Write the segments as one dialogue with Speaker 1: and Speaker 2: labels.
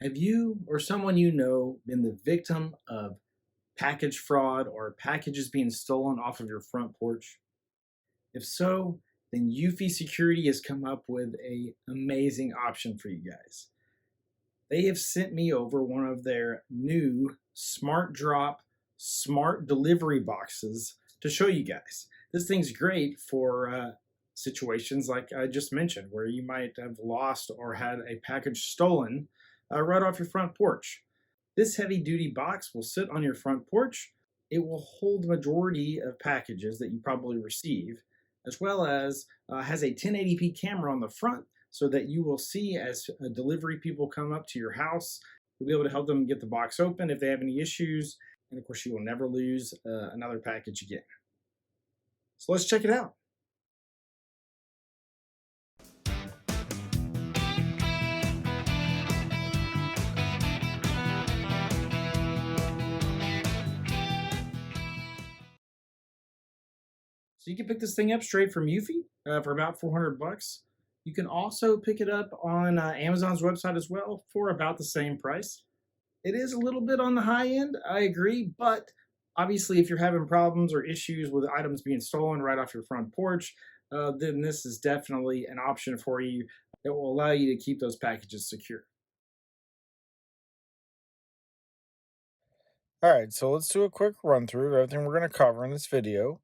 Speaker 1: Have you or someone you know been the victim of package fraud or packages being stolen off of your front porch? If so, then Eufy Security has come up with a amazing option for you guys. They have sent me over one of their new SmartDrop smart delivery boxes to show you guys. This thing's great for situations like I just mentioned, where you might have lost or had a package stolen right off your front porch. This heavy duty box will sit on your front porch. It will hold the majority of packages that you probably receive, as well as has a 1080p camera on the front so that you will see as delivery people come up to your house. You'll be able to help them get the box open if they have any issues. And of course, you will never lose another package again. So let's check it out. So you can pick this thing up straight from Eufy for about 400 bucks. You can also pick it up on Amazon's website as well for about the same price. It is a little bit on the high end, I agree, but obviously if you're having problems or issues with items being stolen right off your front porch, then this is definitely an option for you that will allow you to keep those packages secure.
Speaker 2: All right, so let's do a quick run through of everything we're going to cover in this video.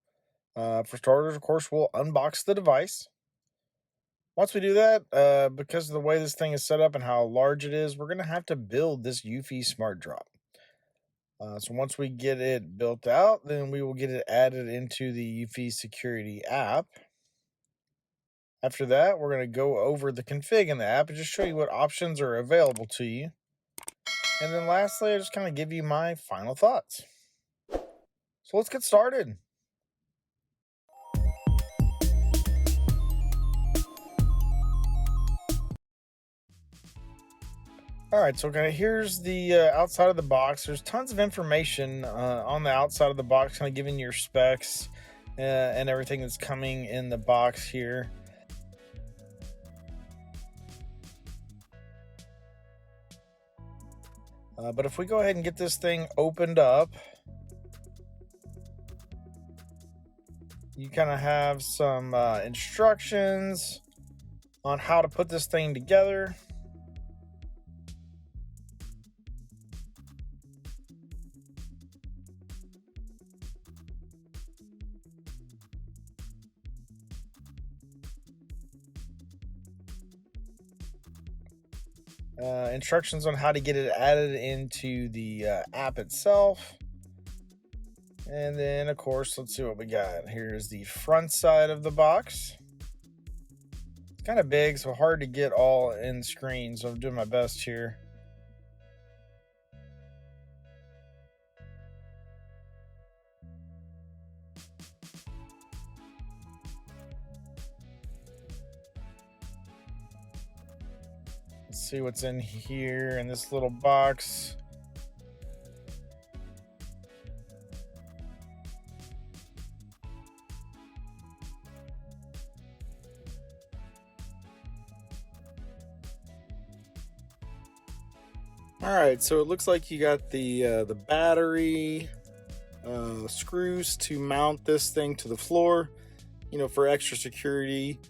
Speaker 2: For starters, of course, we'll unbox the device. Once we do that, because of the way this thing is set up and how large it is, we're going to have to build this Eufy SmartDrop. So once we get it built out, then we will get it added into the Eufy Security app. After that, we're going to go over the config in the app and just show you what options are available to you. And then lastly, I just kind of give you my final thoughts. So let's get started. All right, so here's the outside of the box. There's tons of information on the outside of the box, kind of giving your specs and everything that's coming in the box here. But if we go ahead and get this thing opened up, you kind of have some instructions on how to put this thing together. Instructions on how to get it added into the app itself. And then, of course, let's see what we got. Here's the front side of the box. It's kind of big, so hard to get all in screen, so I'm doing my best here. Let's see what's in here in this little box. All right, so it looks like you got the battery, screws to mount this thing to the floor, for extra security.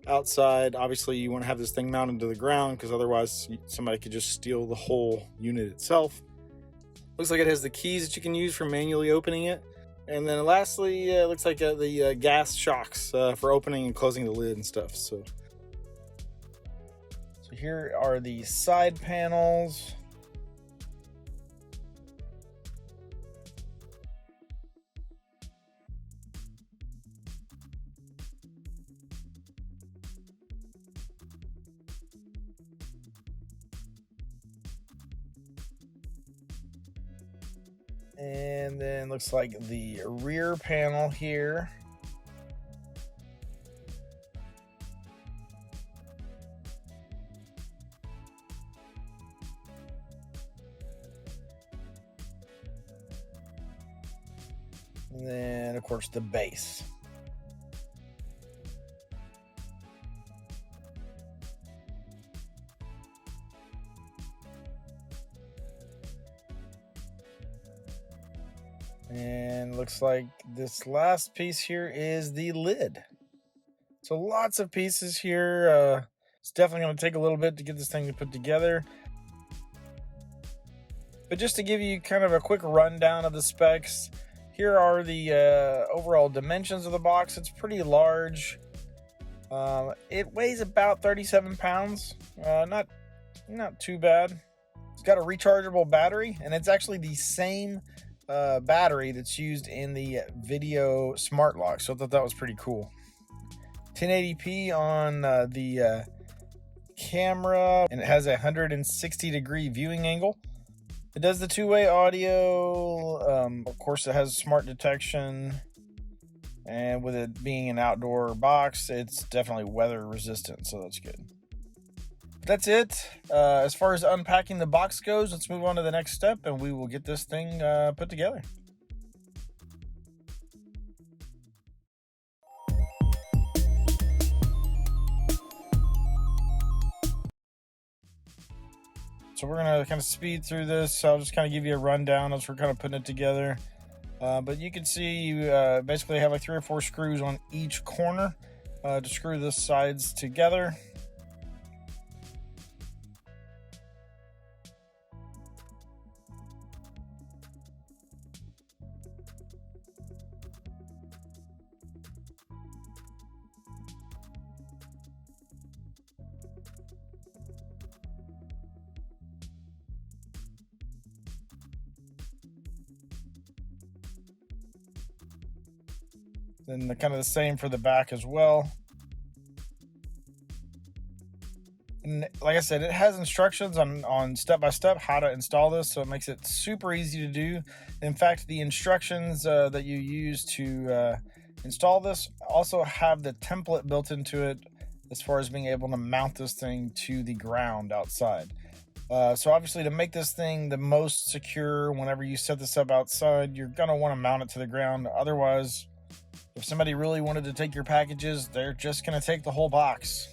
Speaker 2: Outside, obviously you want to have this thing mounted to the ground because otherwise somebody could just steal the whole unit itself. Looks like it has the keys that you can use for manually opening it. And then lastly, it looks like the gas shocks for opening and closing the lid and stuff. So here are the side panels. And then looks like the rear panel here. And then, of course, the base. And looks like this last piece here is the lid. So lots of pieces here. It's definitely going to take a little bit to get this thing put together. But just to give you kind of a quick rundown of the specs, here are the overall dimensions of the box. It's pretty large. It weighs about 37 pounds. Not too bad. It's got a rechargeable battery, and it's actually the same battery that's used in the video smart lock. So I thought that was pretty cool. 1080p on the camera, and it has a 160-degree viewing angle. It does the two-way audio. Of course, it has smart detection, and with it being an outdoor box, it's definitely weather resistant, so that's good. But that's it. As far as unpacking the box goes, let's move on to the next step, and we will get this thing put together. So we're going to kind of speed through this. I'll just kind of give you a rundown as we're kind of putting it together. But you can see you basically have like 3 or 4 screws on each corner to screw the sides together. Then kind of the same for the back as well. And like I said, it has instructions on step-by-step how to install this, so it makes it super easy to do. In fact, the instructions that you use to install this also have the template built into it as far as being able to mount this thing to the ground outside. So obviously, to make this thing the most secure whenever you set this up outside, you're going to want to mount it to the ground. Otherwise, if somebody really wanted to take your packages, they're just going to take the whole box.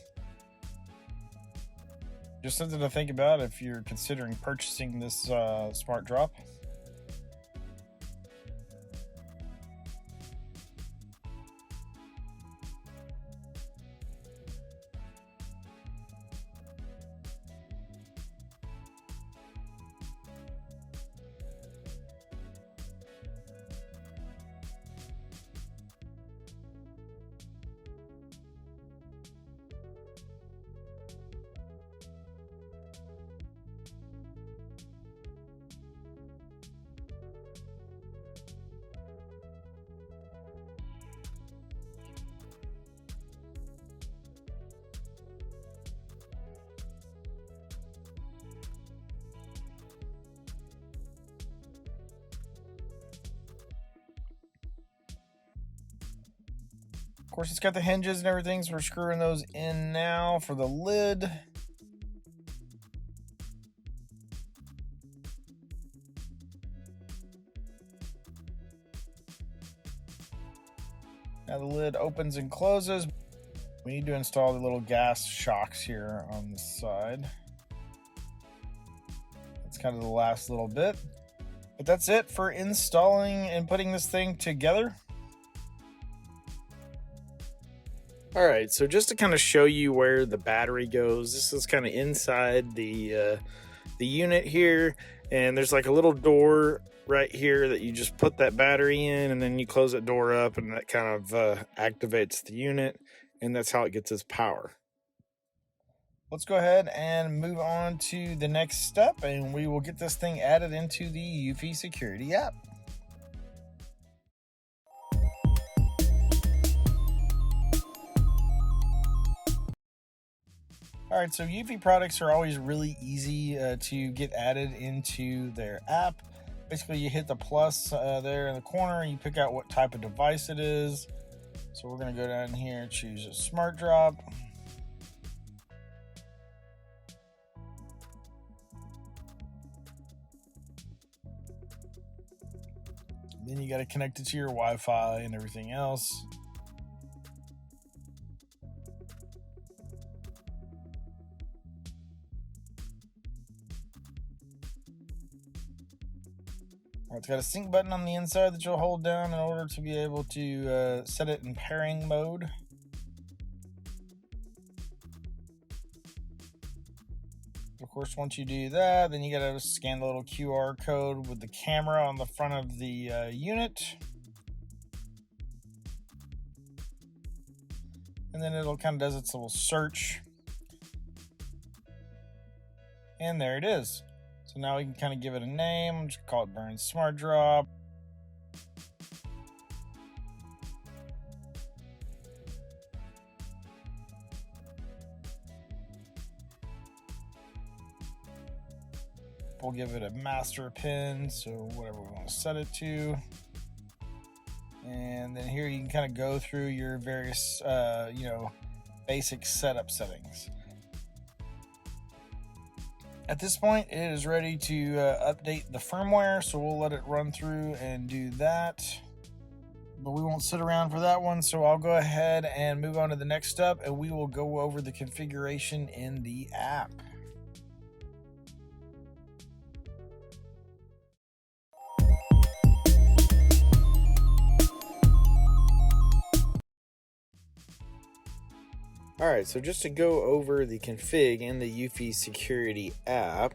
Speaker 2: Just something to think about if you're considering purchasing this SmartDrop. Of course, it's got the hinges and everything, so we're screwing those in now for the lid. Now the lid opens and closes. We need to install the little gas shocks here on the side. That's kind of the last little bit. But that's it for installing and putting this thing together. All right, so just to kind of show you where the battery goes, this is kind of inside the unit here, and there's like a little door right here that you just put that battery in, and then you close that door up, and that kind of activates the unit, and that's how it gets its power. Let's go ahead and move on to the next step, and we will get this thing added into the Eufy security app. All right, so Eufy products are always really easy to get added into their app. Basically, you hit the plus there in the corner, you pick out what type of device it is. So we're going to go down here and choose a SmartDrop. Then you got to connect it to your Wi-Fi and everything else. It's got a sync button on the inside that you'll hold down in order to be able to set it in pairing mode. Of course, once you do that, then you gotta scan the little QR code with the camera on the front of the unit. And then it'll kind of does its little search. And there it is. So now we can kind of give it a name. Just call it Burn SmartDrop. We'll give it a master pin, so whatever we want to set it to. And then here you can kind of go through your various, basic setup settings. At this point, it is ready to update the firmware, so we'll let it run through and do that. But we won't sit around for that one, so I'll go ahead and move on to the next step, and we will go over the configuration in the app. Alright, so just to go over the config in the Eufy security app,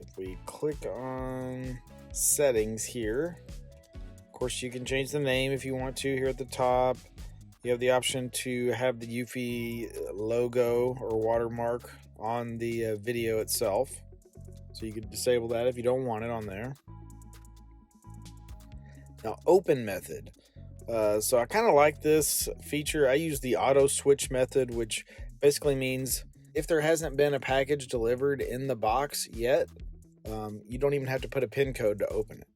Speaker 2: if we click on settings here, of course you can change the name if you want to here at the top. You have the option to have the Eufy logo or watermark on the video itself, so you can disable that if you don't want it on there. Now, open method. So I kind of like this feature. I use the auto switch method, which basically means if there hasn't been a package delivered in the box yet, you don't even have to put a PIN code to open it.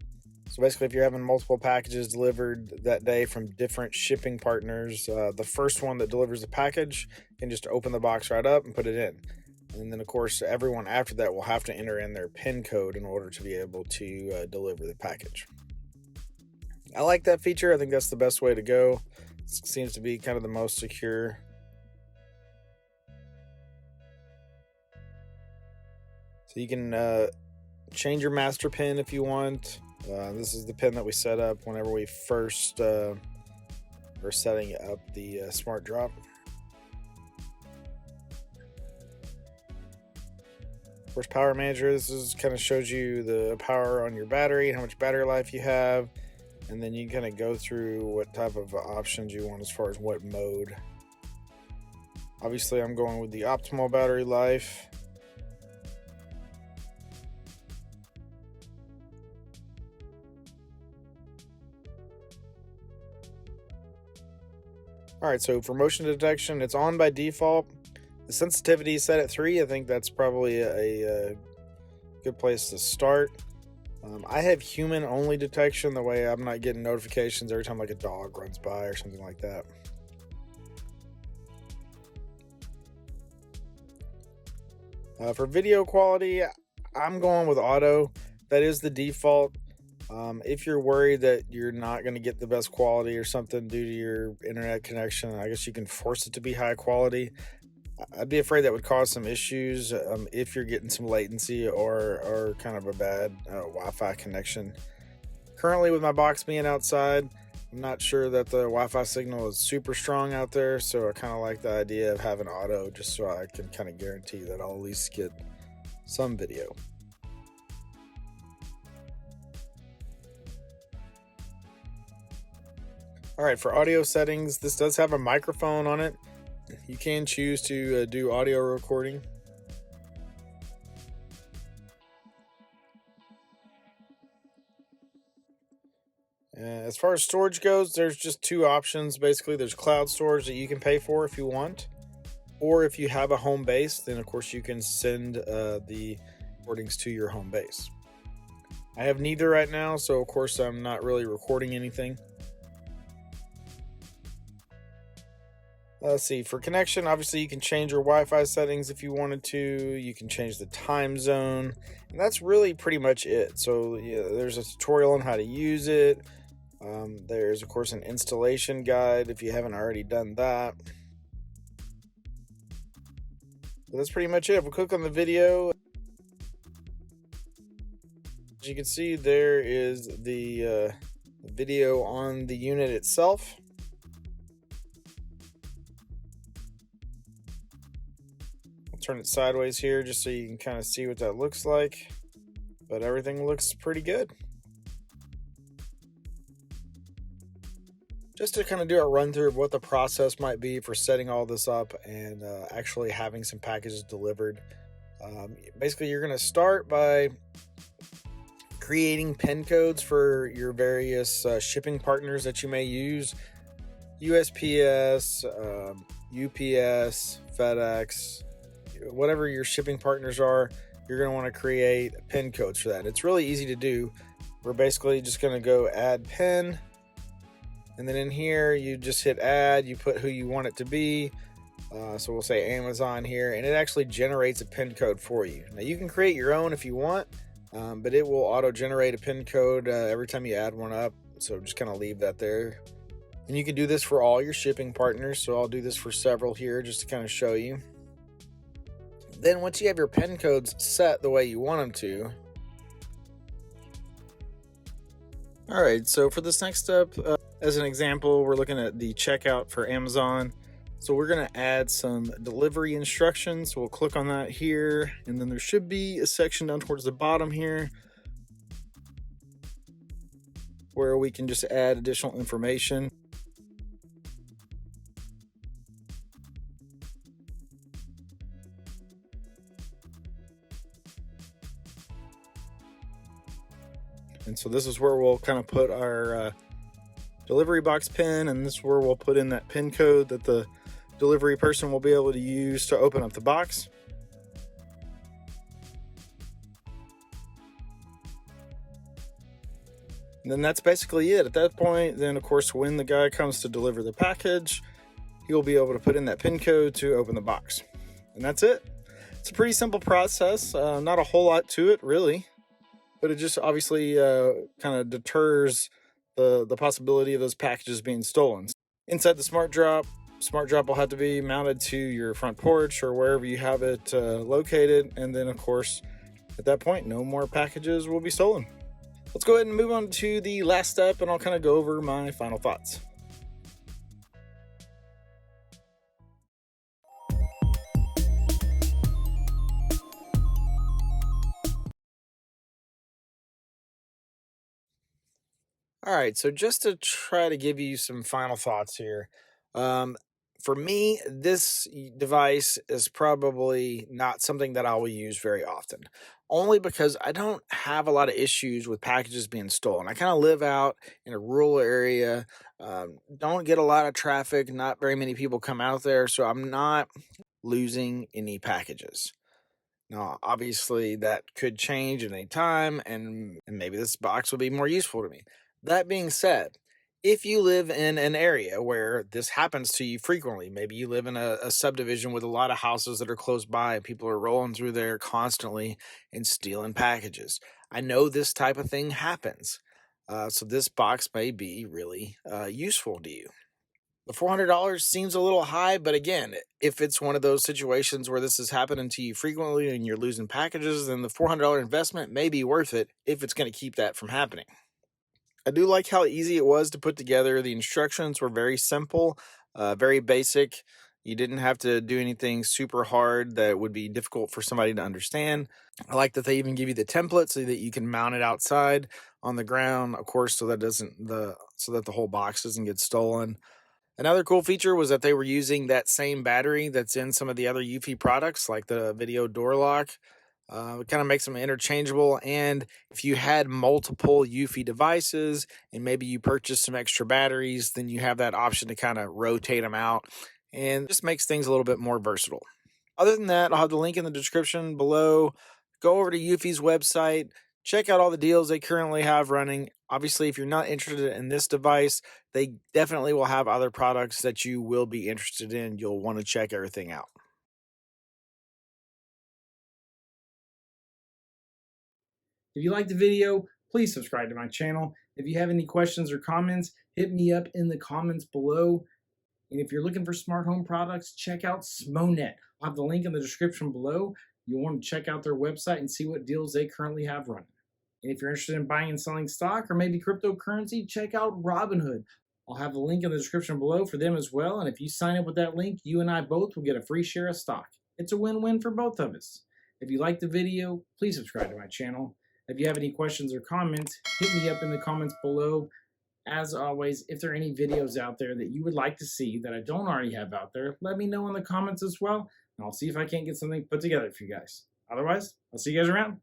Speaker 2: So basically, if you're having multiple packages delivered that day from different shipping partners, the first one that delivers the package can just open the box right up and put it in. And then, of course, everyone after that will have to enter in their PIN code in order to be able to deliver the package. I like that feature. I think that's the best way to go. It seems to be kind of the most secure. So you can change your master pin if you want. This is the pin that we set up whenever we first were setting up the SmartDrop. Of course, Power Manager, this kind of shows you the power on your battery, how much battery life you have. And then you can kind of go through what type of options you want as far as what mode. Obviously, I'm going with the optimal battery life. All right, so for motion detection, it's on by default. The sensitivity is set at 3. I think that's probably a good place to start. I have human only detection, the way I'm not getting notifications every time like a dog runs by or something like that. For video quality, I'm going with auto. That is the default. If you're worried that you're not going to get the best quality or something due to your internet connection, I guess you can force it to be high quality. I'd be afraid that would cause some issues if you're getting some latency or kind of a bad Wi-Fi connection. Currently, with my box being outside, I'm not sure that the Wi-Fi signal is super strong out there, so I kind of like the idea of having auto just so I can kind of guarantee that I'll at least get some video. All right, for audio settings, this does have a microphone on it. You can choose to do audio recording. As far as storage goes, there's just 2 options. Basically, there's cloud storage that you can pay for if you want, or if you have a home base, then of course you can send the recordings to your home base. I have neither right now, so of course I'm not really recording anything. Let's see, for connection, obviously you can change your Wi-Fi settings if you wanted to. You can change the time zone, and that's really pretty much it. So yeah, there's a tutorial on how to use it. There's, of course, an installation guide if you haven't already done that. But that's pretty much it. If we click on the video, As you can see, there is the video on the unit itself. I'll turn it sideways here just so you can kind of see what that looks like. But everything looks pretty good. Just to kind of do a run through of what the process might be for setting all this up and actually having some packages delivered. Basically, you're going to start by creating PIN codes for your various shipping partners that you may use. USPS, UPS, FedEx, whatever your shipping partners are, you're going to want to create PIN codes for that. It's really easy to do. We're basically just going to go add PIN. And then in here, you just hit add, you put who you want it to be. So we'll say Amazon here, and it actually generates a PIN code for you. Now you can create your own if you want, but it will auto-generate a PIN code every time you add one up. So just kind of leave that there. And you can do this for all your shipping partners. So I'll do this for several here just to kind of show you. Then once you have your PIN codes set the way you want them to. All right, so for this next step, as an example, we're looking at the checkout for Amazon. So we're going to add some delivery instructions. So we'll click on that here, and then there should be a section down towards the bottom here where we can just add additional information. And so this is where we'll kind of put our delivery box pin, and this is where we'll put in that pin code that the delivery person will be able to use to open up the box. And then that's basically it. At that point, then of course, when the guy comes to deliver the package, he'll be able to put in that pin code to open the box. And that's it. It's a pretty simple process, not a whole lot to it really, but it just obviously kind of deters the possibility of those packages being stolen. Inside the SmartDrop will have to be mounted to your front porch or wherever you have it located. And then of course, at that point, no more packages will be stolen. Let's go ahead and move on to the last step, and I'll kind of go over my final thoughts. All right, so just to try to give you some final thoughts here. Um, for me, this device is probably not something that I will use very often, only because I don't have a lot of issues with packages being stolen. I kind of live out in a rural area, don't get a lot of traffic, not very many people come out there, so I'm not losing any packages. Now, obviously, that could change at any time, and maybe this box will be more useful to me. That being said, if you live in an area where this happens to you frequently, maybe you live in a subdivision with a lot of houses that are close by, and people are rolling through there constantly and stealing packages. I know this type of thing happens. So this box may be really useful to you. The $400 seems a little high, but again, if it's one of those situations where this is happening to you frequently and you're losing packages, then the $400 investment may be worth it if it's going to keep that from happening. I do like how easy it was to put together. The instructions were very simple, very basic. You didn't have to do anything super hard that would be difficult for somebody to understand. I like that they even give you the template so that you can mount it outside on the ground, of course, so that the whole box doesn't get stolen. Another cool feature was that they were using that same battery that's in some of the other Eufy products, like the video door lock. It kind of makes them interchangeable. And if you had multiple Eufy devices and maybe you purchased some extra batteries, then you have that option to kind of rotate them out, and just makes things a little bit more versatile. Other than that, I'll have the link in the description below. Go over to Eufy's website, check out all the deals they currently have running. Obviously, if you're not interested in this device, they definitely will have other products that you will be interested in. You'll want to check everything out.
Speaker 1: If you liked the video, please subscribe to my channel. If you have any questions or comments, hit me up in the comments below. And if you're looking for smart home products, check out Smonet. I'll have the link in the description below. You'll want to check out their website and see what deals they currently have running. And if you're interested in buying and selling stock or maybe cryptocurrency, check out Robinhood. I'll have the link in the description below for them as well. And if you sign up with that link, you and I both will get a free share of stock. It's a win-win for both of us. If you liked the video, please subscribe to my channel. If you have any questions or comments, hit me up in the comments below. As always, if there are any videos out there that you would like to see that I don't already have out there, let me know in the comments as well, and I'll see if I can't get something put together for you guys. Otherwise, I'll see you guys around.